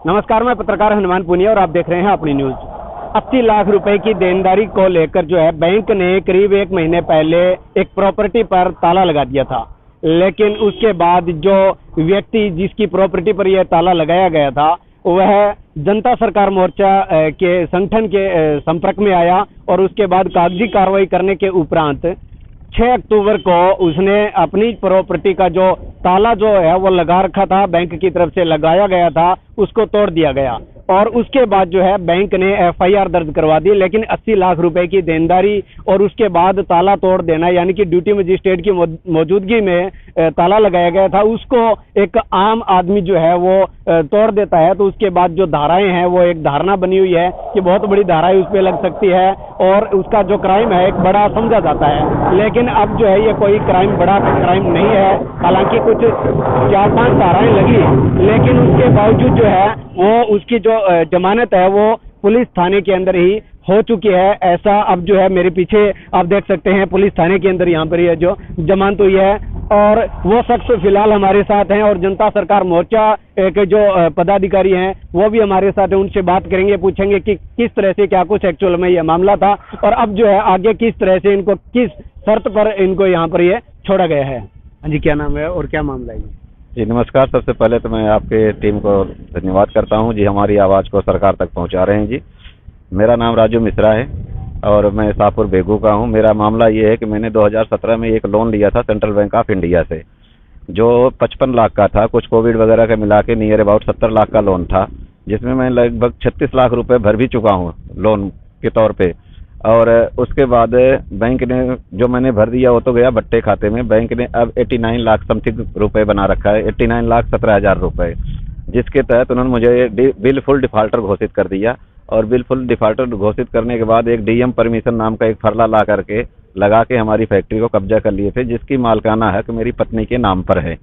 नमस्कार, मैं पत्रकार हनुमान पुनिया और आप देख रहे हैं अपनी न्यूज। 80 लाख रुपए की देनदारी को लेकर जो है बैंक ने करीब 1 महीने पहले एक प्रॉपर्टी पर ताला लगा दिया था, लेकिन उसके बाद जो व्यक्ति जिसकी प्रॉपर्टी पर यह ताला लगाया गया था वह जनता सरकार मोर्चा के संगठन के संपर्क में आया और उसके बाद कागजी कार्रवाई करने के उपरांत 6 अक्टूबर को उसने अपनी प्रॉपर्टी का जो ताला जो है वो लगा रखा था, बैंक की तरफ से लगाया गया था, उसको तोड़ दिया गया और उसके बाद जो है बैंक ने एफआईआर दर्ज करवा दी। लेकिन 80 लाख रुपए की देनदारी और उसके बाद ताला तोड़ देना, यानी कि ड्यूटी मजिस्ट्रेट की मौजूदगी में ताला लगाया गया था, उसको एक आम आदमी जो है वो तोड़ देता है। तो उसके बाद जो धाराएं हैं वो एक धारणा बनी हुई है कि बहुत बड़ी धाराएं उस पर लग सकती है और उसका जो क्राइम है एक बड़ा समझा जाता है। लेकिन अब जो है ये कोई क्राइम बड़ा क्राइम नहीं है। हालांकि कुछ 4-5 धाराएं लगी, लेकिन उसके बावजूद जो है वो उसकी जो जमानत है वो पुलिस थाने के अंदर ही हो चुकी है। ऐसा अब जो है मेरे पीछे आप देख सकते हैं, पुलिस थाने के अंदर यहाँ पर ये जो जमानत हुई है और वो शख्स फिलहाल हमारे साथ हैं और जनता सरकार मोर्चा के जो पदाधिकारी हैं वो भी हमारे साथ हैं। उनसे बात करेंगे, पूछेंगे कि किस तरह से क्या कुछ एक्चुअल में ये मामला था और अब जो है आगे किस तरह से इनको किस शर्त पर इनको यहाँ पर ये छोड़ा गया है। हाँ जी, क्या नाम है और क्या मामला है? जी नमस्कार। सबसे पहले तो मैं आपके टीम को धन्यवाद करता हूं जी, हमारी आवाज़ को सरकार तक पहुंचा रहे हैं जी। मेरा नाम राजू मिश्रा है और मैं शाहपुर बेगू का हूं। मेरा मामला ये है कि मैंने 2017 में एक लोन लिया था सेंट्रल बैंक ऑफ इंडिया से, जो 55 लाख का था। कुछ कोविड वगैरह के मिला के नियर अबाउट 70 लाख का लोन था, जिसमें मैं लगभग 36 लाख रुपए भर भी चुका हूँ लोन के तौर पे। और उसके बाद बैंक ने जो मैंने भर दिया वो तो गया भट्टे खाते में। बैंक ने अब 89 लाख समथिंग रुपए बना रखा है, 89,17,000 रुपए, जिसके तहत उन्होंने मुझे बिल फुल डिफाल्टर घोषित कर दिया। और बिल फुल डिफाल्टर घोषित करने के बाद एक डीएम परमिशन नाम का एक फरला ला करके लगा के हमारी फैक्ट्री को कब्जा कर लिए थे, जिसकी मालकाना हक मेरी पत्नी के नाम पर है।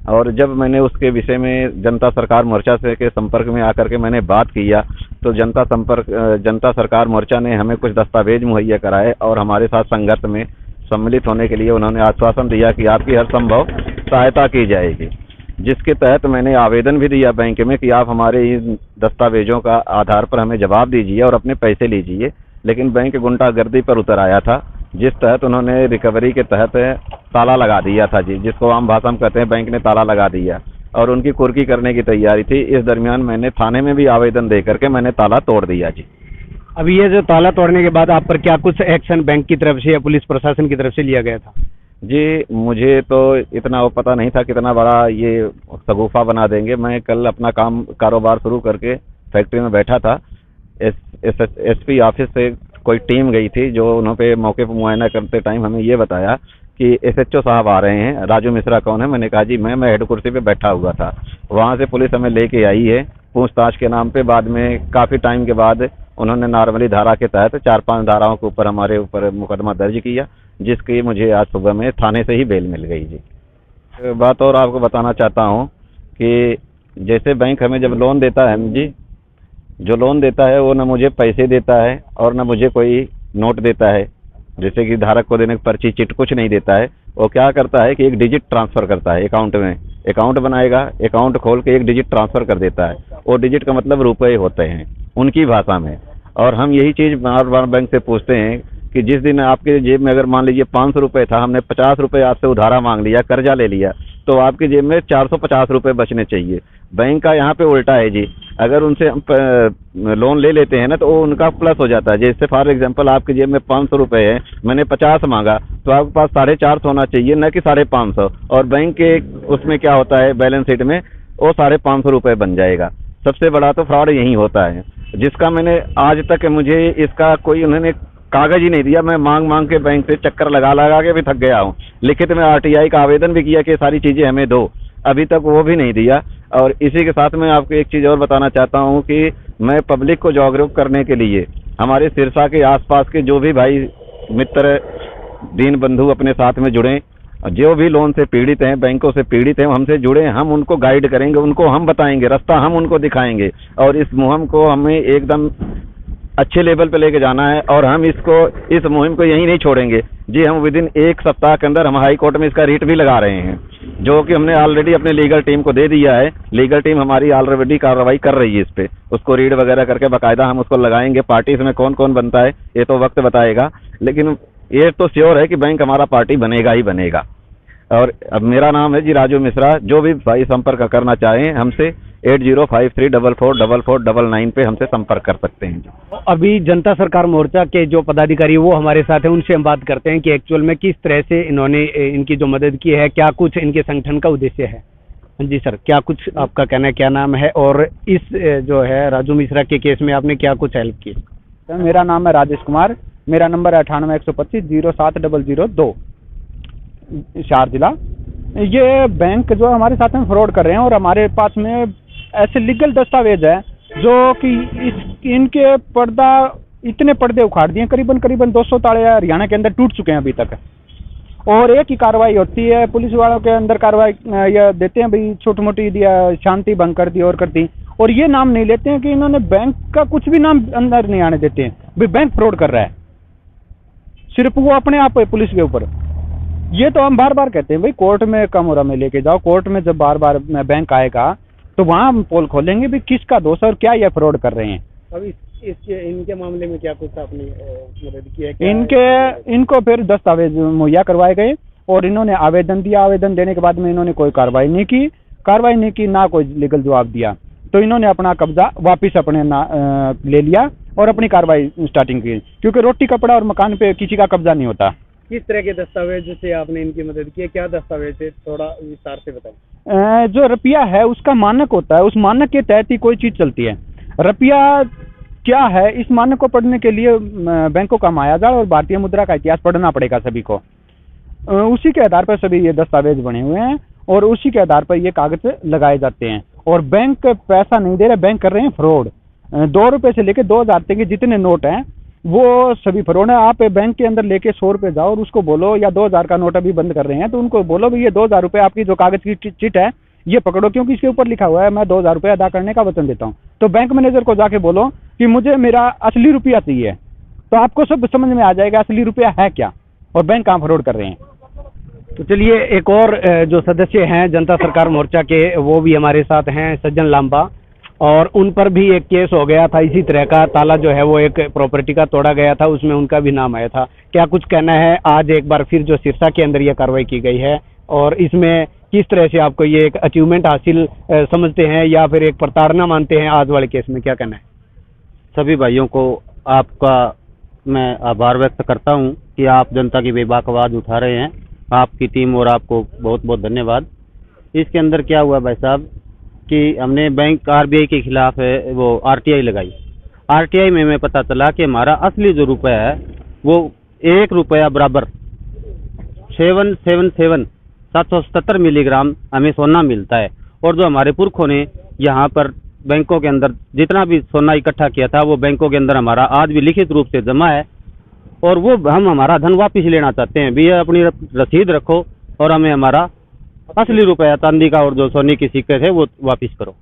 और जब मैंने उसके विषय में जनता सरकार मोर्चा से के संपर्क में आकर के मैंने बात किया तो जनता सरकार मोर्चा ने हमें कुछ दस्तावेज मुहैया कराए और हमारे साथ संघर्ष में सम्मिलित होने के लिए उन्होंने आश्वासन दिया कि आपकी हर संभव सहायता की जाएगी, जिसके तहत मैंने आवेदन भी दिया बैंक में कि आप हमारे इन दस्तावेजों का आधार पर हमें जवाब दीजिए और अपने पैसे लीजिए। लेकिन बैंक गुंडागर्दी पर उतर आया था, जिस तहत उन्होंने रिकवरी के तहत ताला लगा दिया था जी, जिसको आम भाषा में कहते हैं बैंक ने ताला लगा दिया और उनकी कुर्की करने की तैयारी थी। इस दरमियान मैंने थाने में भी आवेदन दे करके मैंने ताला तोड़ दिया जी। अभी ये जो ताला तोड़ने के बाद आप पर क्या कुछ एक्शन बैंक की तरफ से या पुलिस प्रशासन की तरफ से लिया गया था? जी मुझे तो इतना वो पता नहीं था कितना बड़ा ये शगुफा बना देंगे। मैं कल अपना कारोबार शुरू करके फैक्ट्री में बैठा था। एसपी ऑफिस से कोई टीम गई थी, जो उन्होंने मौके पर मुआयना करते टाइम हमें ये बताया कि एसएचओ साहब आ रहे हैं। राजू मिश्रा कौन है? मैंने कहा जी मैं हेड कुर्सी पे बैठा हुआ था। वहाँ से पुलिस हमें लेके आई है पूछताछ के नाम पे। बाद में काफ़ी टाइम के बाद उन्होंने नॉर्मली धारा के तहत 4-5 धाराओं के ऊपर हमारे ऊपर मुकदमा दर्ज किया, जिसकी मुझे आज सुबह में थाने से ही बेल मिल गई जी। बात और आपको बताना चाहता हूँ कि जैसे बैंक हमें जब लोन देता है जी, जो लोन देता है वो न मुझे पैसे देता है और न मुझे कोई नोट देता है, जैसे कि धारक को देने की पर्ची चिट कुछ नहीं देता है। वो क्या करता है कि एक डिजिट ट्रांसफ़र करता है अकाउंट में, अकाउंट बनाएगा, अकाउंट खोल के एक डिजिट ट्रांसफ़र कर देता है। वो डिजिट का मतलब रुपए होते हैं उनकी भाषा में। और हम यही चीज़ बार बार बैंक से पूछते हैं कि जिस दिन आपके जेब में अगर मान लीजिए 500 रुपये था, हमने 50 रुपये आपसे उधारा मांग लिया, कर्जा ले लिया, तो आपकी जेब में 450 रुपये बचने चाहिए। बैंक का यहाँ पे उल्टा है जी, अगर उनसे हम लोन ले लेते हैं ना तो वो उनका प्लस हो जाता है। जैसे फॉर एग्जांपल आपकी जेब में 500 रुपये है, मैंने 50 मांगा, तो आपके पास 450 होना चाहिए, न कि 550। और बैंक के उसमें क्या होता है बैलेंस शीट में वो 550 रुपये बन जाएगा। सबसे बड़ा तो फ्रॉड यही होता है, जिसका मैंने आज तक मुझे इसका कोई उन्होंने कागज ही नहीं दिया। मैं मांग के बैंक से चक्कर लगा के भी थक गया हूँ। लिखित में आरटीआई का आवेदन भी किया कि सारी चीज़ें हमें दो, अभी तक वो भी नहीं दिया। और इसी के साथ मैं आपको एक चीज़ और बताना चाहता हूँ कि मैं पब्लिक को जागरूक करने के लिए हमारे सिरसा के आसपास के जो भी भाई मित्र दीन बंधु अपने साथ में जुड़ें, जो भी लोन से पीड़ित हैं, बैंकों से पीड़ित हैं, हमसे जुड़े, हम उनको गाइड करेंगे, उनको हम बताएंगे, रास्ता हम उनको दिखाएंगे। और इस मुहिम को हमें एकदम अच्छे लेवल पे लेके जाना है और हम इस मुहिम को यहीं नहीं छोड़ेंगे जी। हम विदिन 1 सप्ताह के अंदर हम हाई कोर्ट में इसका रीट भी लगा रहे हैं, जो कि हमने ऑलरेडी अपने लीगल टीम को दे दिया है। लीगल टीम हमारी ऑलरेडी कार्रवाई कर रही है इस पे, उसको रीड वगैरह करके बाकायदा हम उसको लगाएंगे। पार्टी इसमें कौन कौन बनता है ये तो वक्त बताएगा, लेकिन ये तो श्योर है कि बैंक हमारा पार्टी बनेगा ही बनेगा। और अब मेरा नाम है जी राजू मिश्रा। जो भी भाई संपर्क करना चाहें हमसे 8053444499 पे हमसे संपर्क कर सकते हैं। अभी जनता सरकार मोर्चा के जो पदाधिकारी वो हमारे साथ हैं, उनसे हम बात करते हैं कि एक्चुअल में किस तरह से इन्होंने इनकी जो मदद की है, क्या कुछ इनके संगठन का उद्देश्य है। जी सर, क्या कुछ आपका कहना है, क्या नाम है और इस जो है राजू मिश्रा के केस में आपने क्या कुछ हेल्प की। सर मेरा नाम है राजेश कुमार, मेरा नंबर है 9812507002 हिसार जिला। ये बैंक जो हमारे साथ में फ्रॉड कर रहे हैं और हमारे पास में ऐसे लीगल दस्तावेज है जो कि इनके इतने पर्दे उखाड़ दिए, करीबन 200 ताले हरियाणा के अंदर टूट चुके हैं अभी तक। और एक ही कार्रवाई होती है, पुलिस वालों के अंदर कार्रवाई ये देते हैं भाई छोटी मोटी दिया, शांति भंग कर दी और कर दी, और ये नाम नहीं लेते हैं कि इन्होंने बैंक का कुछ भी नाम अंदर नहीं आने देते हैं भाई बैंक फ्रॉड कर रहा है। सिर्फ वो अपने आप है पुलिस के ऊपर। ये तो हम बार बार कहते हैं भाई कोर्ट में कमरा में लेके जाओ, कोर्ट में जब बार बार बैंक आएगा तो वहाँ हम पोल खोलेंगे भी किसका दोष है और क्या ये फ्रॉड कर रहे हैं। अब इनके मामले में क्या कुछ आपने मदद की है? इनको फिर दस्तावेज मुहैया करवाए गए और इन्होंने आवेदन दिया। आवेदन देने के बाद में इन्होंने कोई कार्रवाई नहीं की, ना कोई लीगल जवाब दिया, तो इन्होंने अपना कब्जा वापिस अपने ले लिया और अपनी कार्रवाई स्टार्टिंग की, क्योंकि रोटी कपड़ा और मकान पे किसी का कब्जा नहीं होता। किस तरह के दस्तावेज से आपने इनकी मदद की है, क्या दस्तावेज है, थोड़ा विस्तार से बताएं। जो रुपया है उसका मानक होता है, उस मानक के तहत ही कोई चीज चलती है। रुपया क्या है, इस मानक को पढ़ने के लिए बैंकों का मायाजाल और भारतीय मुद्रा का इतिहास पढ़ना पड़ेगा सभी को। उसी के आधार पर सभी ये दस्तावेज बने हुए हैं और उसी के आधार पर ये कागज लगाए जाते हैं। और बैंक पैसा नहीं दे रहे, बैंक कर रहे हैं फ्रॉड। 2 रुपए से लेके 2000 तक के जितने नोट हैं वो सभी फ्रॉड है। आप बैंक के अंदर लेके 100 रुपए जाओ और उसको बोलो, या 2000 का नोट अभी बंद कर रहे हैं तो उनको बोलो भी ये 2000 रुपए आपकी जो कागज की चिट है ये पकड़ो, क्योंकि इसके ऊपर लिखा हुआ है मैं 2000 रुपए अदा करने का वचन देता हूँ। तो बैंक मैनेजर को जाके बोलो कि मुझे मेरा असली रुपया चाहिए, तो आपको सब समझ में आ जाएगा असली रुपया है क्या और बैंक कहाँ फ्रॉड कर रहे हैं। तो चलिए एक और जो सदस्य हैं जनता सरकार मोर्चा के वो भी हमारे साथ हैं, सज्जन लांबा, और उन पर भी एक केस हो गया था इसी तरह का। ताला जो है वो एक प्रॉपर्टी का तोड़ा गया था, उसमें उनका भी नाम आया था। क्या कुछ कहना है आज एक बार फिर जो सिरसा के अंदर ये कार्रवाई की गई है और इसमें किस तरह से आपको ये एक अचीवमेंट हासिल समझते हैं या फिर एक प्रताड़ना मानते हैं आज वाले केस में, क्या कहना है? सभी भाइयों को आपका मैं आभार व्यक्त करता हूं कि आप जनता की बेबाक आवाज़ उठा रहे हैं, आपकी टीम और आपको बहुत बहुत धन्यवाद। इसके अंदर क्या हुआ भाई साहब कि हमने बैंक आरबीआई के खिलाफ है वो आरटीआई लगाई। आरटीआई में हमें पता चला कि हमारा असली जो रुपया है वो 1 रुपया बराबर 777 मिलीग्राम हमें सोना मिलता है। और जो हमारे पुरखों ने यहाँ पर बैंकों के अंदर जितना भी सोना इकट्ठा किया था वो बैंकों के अंदर हमारा आज भी लिखित रूप से जमा है और वो हम हमारा धन वापस लेना चाहते हैं। भैया अपनी रसीद रखो और हमें हमारा असली रुपया चांदी का और जो सोने की सिक्के थे वो वापस करो।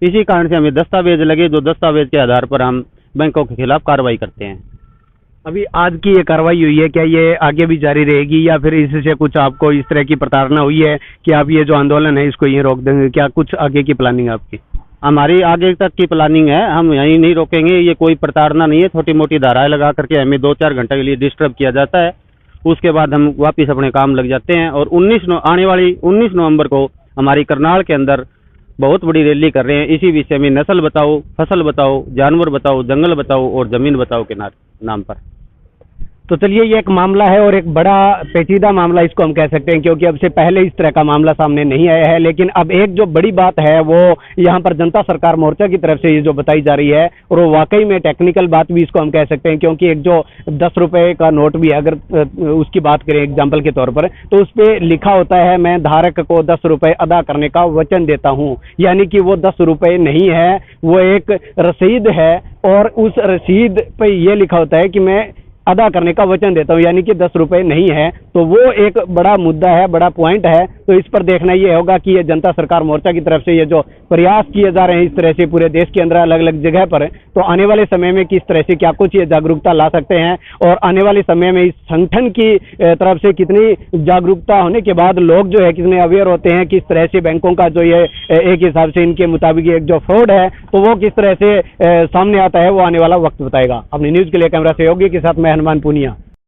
इसी कारण से हमें दस्तावेज लगे, जो दस्तावेज के आधार पर हम बैंकों के खिलाफ कार्रवाई करते हैं। अभी आज की ये कार्रवाई हुई है, क्या ये आगे भी जारी रहेगी या फिर इससे कुछ आपको इस तरह की प्रताड़ना हुई है कि आप ये जो आंदोलन है इसको यहीं रोक देंगे? क्या कुछ आगे की प्लानिंग आपकी? हमारी आगे तक की प्लानिंग है, हम यहीं नहीं रोकेंगे। ये कोई प्रताड़ना नहीं है, छोटी मोटी धाराएं लगा करके हमें 2-4 घंटे के लिए डिस्टर्ब किया जाता है, उसके बाद हम वापस अपने काम लग जाते हैं। और आने वाली 19 नवंबर को हमारी करनाल के अंदर बहुत बड़ी रैली कर रहे हैं इसी विषय में, नस्ल बताओ, फसल बताओ, जानवर बताओ, जंगल बताओ और जमीन बताओ के नाम पर। तो चलिए ये एक मामला है और एक बड़ा पेचीदा मामला इसको हम कह सकते हैं, क्योंकि अब से पहले इस तरह का मामला सामने नहीं आया है। लेकिन अब एक जो बड़ी बात है वो यहाँ पर जनता सरकार मोर्चा की तरफ से ये जो बताई जा रही है और वो वाकई में टेक्निकल बात भी इसको हम कह सकते हैं, क्योंकि एक जो 10 रुपए का नोट भी अगर उसकी बात करें एग्जाम्पल के तौर पर, तो उस पर लिखा होता है मैं धारक को 10 रुपए अदा करने का वचन देता हूँ, यानी कि वो 10 रुपए नहीं है, वो एक रसीद है और उस रसीद पे ये लिखा होता है कि मैं अदा करने का वचन देता हूँ, यानी कि 10 रुपए नहीं है। तो वो एक बड़ा मुद्दा है, बड़ा पॉइंट है। तो इस पर देखना ये होगा कि ये जनता सरकार मोर्चा की तरफ से ये जो प्रयास किए जा रहे हैं इस तरह से पूरे देश के अंदर अलग अलग जगह पर, तो आने वाले समय में किस तरह से क्या कुछ ये जागरूकता ला सकते हैं, और आने वाले समय में इस संगठन की तरफ से कितनी जागरूकता होने के बाद लोग जो है कितने अवेयर होते हैं, किस तरह से बैंकों का जो ये एक हिसाब से इनके मुताबिक एक जो फ्रॉड है तो वो किस तरह से सामने आता है, वो आने वाला वक्त बताएगा। अपनी न्यूज के लिए कैमरा सहयोगी के साथ मैं हनुमान पूनिया।